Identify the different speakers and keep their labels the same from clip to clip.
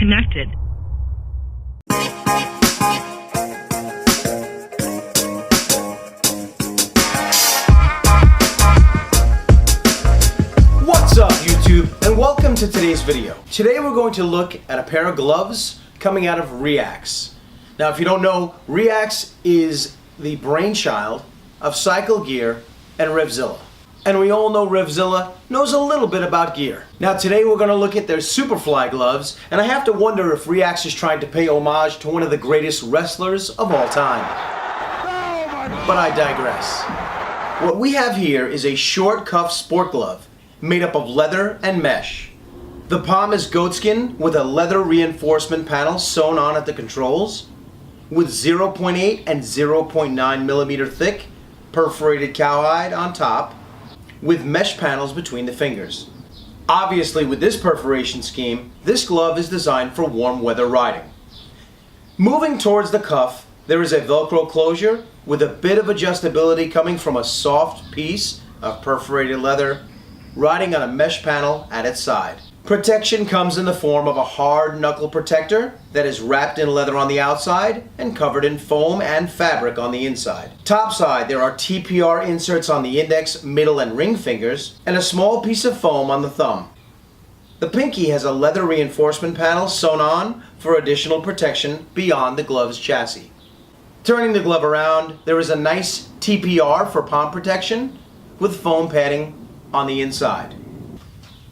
Speaker 1: connected.
Speaker 2: What's up, YouTube, and welcome to today's video. Today we're going to look at a pair of gloves coming out of Reax. Now, if you don't know, Reax is the brainchild of Cycle Gear and Revzilla. And we all know Revzilla knows a little bit about gear. Now today we're going to look at their Superfly gloves, and I have to wonder if Reax is trying to pay homage to one of the greatest wrestlers of all time. But I digress. What we have here is a short cuff sport glove made up of leather and mesh. The palm is goatskin with a leather reinforcement panel sewn on at the controls, with 0.8 and 0.9 millimeter thick perforated cowhide on top, with mesh panels between the fingers. Obviously, with this perforation scheme, this glove is designed for warm weather riding. Moving towards the cuff, there is a Velcro closure with a bit of adjustability coming from a soft piece of perforated leather riding on a mesh panel at its side. Protection comes in the form of a hard knuckle protector that is wrapped in leather on the outside and covered in foam and fabric on the inside. Topside, there are TPR inserts on the index, middle, and ring fingers, and a small piece of foam on the thumb. The pinky has a leather reinforcement panel sewn on for additional protection beyond the glove's chassis. Turning the glove around, there is a nice TPR for palm protection with foam padding on the inside.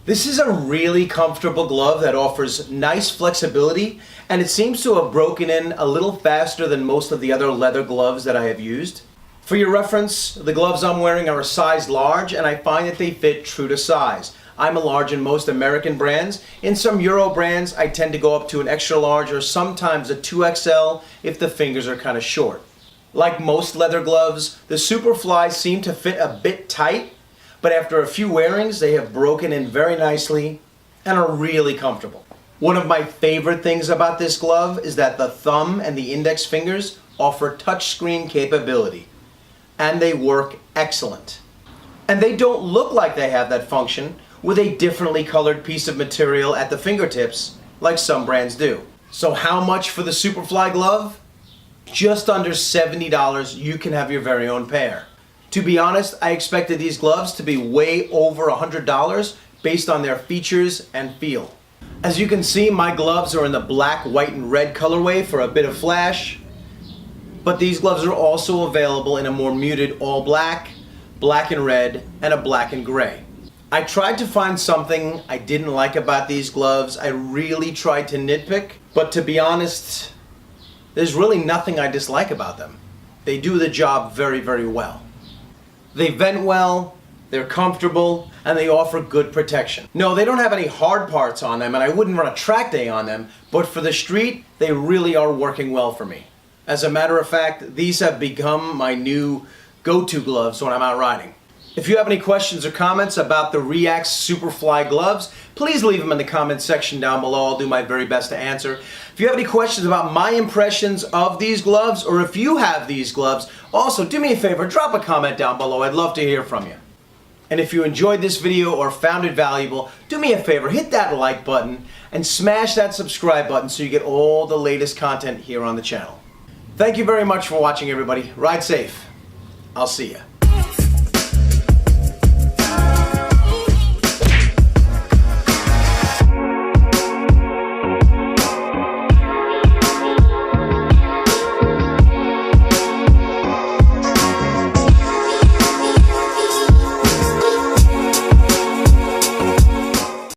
Speaker 2: This is a really comfortable glove that offers nice flexibility, and it seems to have broken in a little faster than most of the other leather gloves that I have used. For your reference, the gloves I'm wearing are a size large, and I find that they fit true to size. I'm a large in most American brands. In some Euro brands, I tend to go up to an extra large or sometimes a 2XL if the fingers are kind of short. Like most leather gloves, the Superfly seem to fit a bit tight, but after a few wearings, they have broken in very nicely and are really comfortable. One of my favorite things about this glove is that the thumb and the index fingers offer touchscreen capability, and they work excellent. And they don't look like they have that function with a differently colored piece of material at the fingertips like some brands do. So how much for the Superfly glove? Just under $70, you can have your very own pair. To be honest, I expected these gloves to be way over $100 based on their features and feel. As you can see, my gloves are in the black, white, and red colorway for a bit of flash, but these gloves are also available in a more muted all black, black and red, and a black and gray. I tried to find something I didn't like about these gloves. I really tried to nitpick, but to be honest, there's really nothing I dislike about them. They do the job very, very well. They vent well, they're comfortable, and they offer good protection. No, they don't have any hard parts on them, and I wouldn't run a track day on them, but for the street, they really are working well for me. As a matter of fact, these have become my new go-to gloves when I'm out riding. If you have any questions or comments about the Reax Superfly gloves, please leave them in the comments section down below. I'll do my very best to answer. If you have any questions about my impressions of these gloves, or if you have these gloves, also do me a favor, drop a comment down below. I'd love to hear from you. And if you enjoyed this video or found it valuable, do me a favor, hit that like button and smash that subscribe button so you get all the latest content here on the channel. Thank you very much for watching, everybody. Ride safe. I'll see ya.